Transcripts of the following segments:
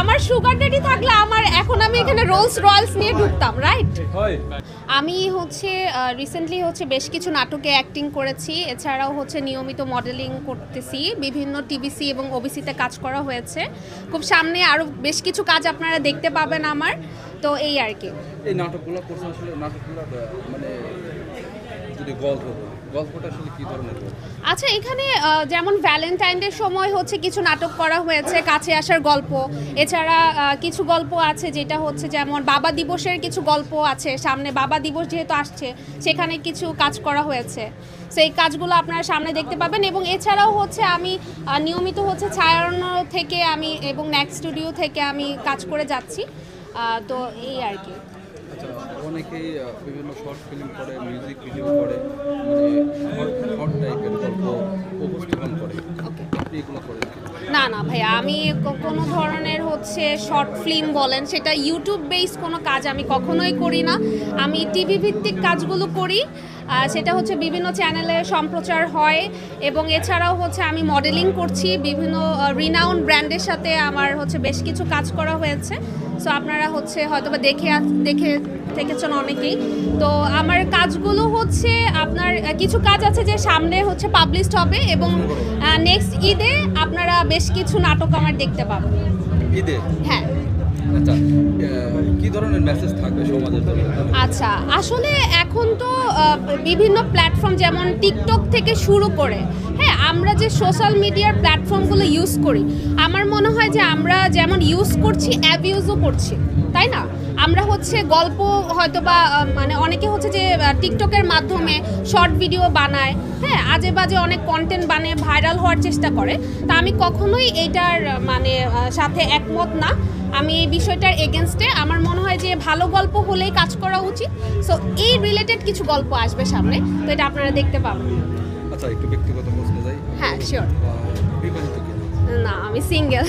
আমার sugar daddy থাকলে আমার এখন আমি এখানে রোলস রয়্যালস নিয়ে ঢুকতাম, রাইট? আমি হচ্ছে রিসেন্টলি হচ্ছে বেশ কিছু নাটকে অ্যাক্টিং করেছি, এছাড়াও হচ্ছে নিয়মিত মডেলিং করতেছি, বিভিন্ন টিভিসি এবং ওবিসিতে কাজ করা হয়েছে। খুব সামনে আরও বেশ কিছু কাজ আপনারা দেখতে পাবেন আমার, তো এই আর কি। এই নাটকগুলো করছেন আসলে নাটকগুলো মানে যদি গল্পটা আসলে কি ধরনের? আচ্ছা, এখানে যেমন ভ্যালেন্টাইন ডের সময় হচ্ছে কিছু নাটক করা হয়েছে, কাছে আসার গল্প। এছাড়া কিছু গল্প আছে যেটা হচ্ছে যেমন বাবা দিবসের কিছু গল্প আছে, সামনে বাবা দিবস যেহেতু আসছে সেখানে কিছু কাজ করা হয়েছে। সেই কাজগুলো আপনারা সামনে দেখতে পাবেন। এবং এছাড়াও হচ্ছে আমি নিয়মিত হচ্ছে ছায়ারণ্য থেকে আমি এবং নেক্সট স্টুডিও থেকে আমি কাজ করে যাচ্ছি, তো এই আর কি। আচ্ছা, অনেকেই বিভিন্ন শর্ট ফিল্ম করে, মিউজিক ভিডিও করে, মানে শর্ট টাইপের গল্প উপস্থাপন করে, আপনি এগুলো করেন? না না ভাইয়া, আমি কোনো ধরনের হচ্ছে শর্ট ফিল্ম বলেন, সেটা ইউটিউব বেস কোনো কাজ আমি কখনোই করি না। আমি টিভি ভিত্তিক কাজগুলো করি, সেটা হচ্ছে বিভিন্ন চ্যানেলে সম্প্রচার হয়। এবং এছাড়াও হচ্ছে আমি মডেলিং করছি, বিভিন্ন রিনাউন্ড ব্র্যান্ডের সাথে আমার হচ্ছে বেশ কিছু কাজ করা হয়েছে। সো আপনারা হচ্ছে হয়তোবা দেখেছেন অনেকেই। তো আমার কাজগুলো হচ্ছে আপনার কিছু কাজ আছে যে সামনে হচ্ছে পাবলিশড হবে, এবং নেক্সট ঈদে আপনারা বেশ কিছু নাটক আমার দেখতে পাবেন। ঈদে? হ্যাঁ। আচ্ছা, কি ধরনের মেসেজ থাকবে সমাজের জন্য? আচ্ছা, আসলে এখন তো বিভিন্ন প্ল্যাটফর্ম যেমন টিকটক থেকে শুরু করে, হ্যাঁ, আমরা যে সোশ্যাল মিডিয়ার প্ল্যাটফর্মগুলো ইউজ করি, আমার মনে হয় যে আমরা যেমন ইউজ করছি অ্যাবিউজও করছি, তাই না? আমরা হচ্ছে গল্প হয়তো বা মানে অনেকে হচ্ছে যে টিকটকের মাধ্যমে শর্ট ভিডিও বানায়, হ্যাঁ, আজে বাজে অনেক কন্টেন্ট বানিয়ে ভাইরাল হওয়ার চেষ্টা করে। তা আমি কখনোই এইটার মানে সাথে একমত না, আমি এই বিষয়টার এগেনস্টে। আমার মনে হয় যে ভালো গল্প হলেই কাজ করা উচিত। সো এই রিলেটেড কিছু গল্প আসবে সামনে, তো এটা আপনারা দেখতে পাবেন। আচ্ছা, একটু ব্যক্তিগত প্রশ্ন যাই। হ্যাঁ, শিওর। বিবাহিত কি? না, আমি সিঙ্গেল।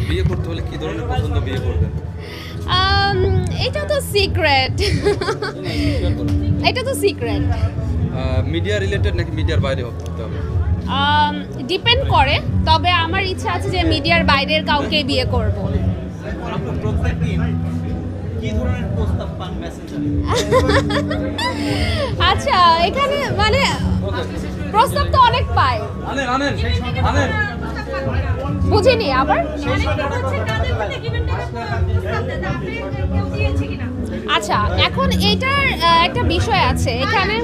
বিয়ে করতে হলে কি ধরনের পছন্দ বিয়ে করবেন? এটা তো সিক্রেট। এটা তো সিক্রেট। মিডিয়া রিলেটেড নাকি মিডিয়ার বাইরে হতে হবে? ডিপেন্ড করে, তবে আমার ইচ্ছা আছে যে মিডিয়ার বাইরের কাউকে বিয়ে করব। আচ্ছা, এখানে মানে প্রস্তাব তো অনেক পাই। বুঝিনি আবার। আচ্ছা, এখন এইটার একটা বিষয় আছে এখানে।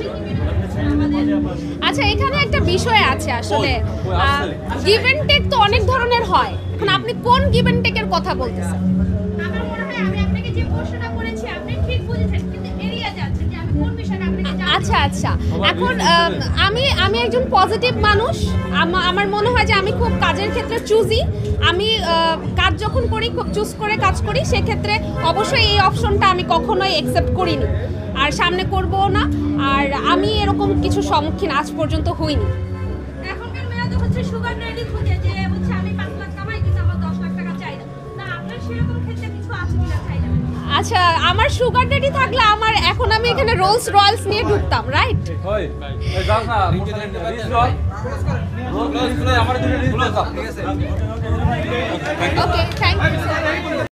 আচ্ছা, এখানে একটা বিষয় আছে আসলে, গিভ এন্ড টেক তো অনেক ধরনের হয়। এখন আপনি কোন গিভ এন্ড টেকের কথা বলতেছেন? আচ্ছা আচ্ছা, এখন আমি একজন পজিটিভ মানুষ। আমার মনে হয় যে আমি খুব কাজের ক্ষেত্রে চুজি। আমি কাজ যখন করি খুব চুজ করে কাজ করি, সেক্ষেত্রে অবশ্যই এই অপশনটা আমি কখনোই অ্যাকসেপ্ট করিনি, আর সামনে করবও না। আর আমি এরকম কিছু সম্মুখীন আজ পর্যন্ত হইনি। এখনকার মেয়েরা তো হচ্ছে সুগার ড্যাডি খুঁজে, যে হচ্ছে আমি 5 লাখ কামাই কিন্তু আমার 10 লাখ টাকা চাই না। না, আপনার সেরকম ক্ষেত্রে কিছু আছে কিনা চাই না? আচ্ছা, আমার সুগার ড্যাডি থাকলে আমার এখন আমি এখানে রোলস রয়্যালস নিয়ে ঢুকতাম, রাইট? Okay, thank you.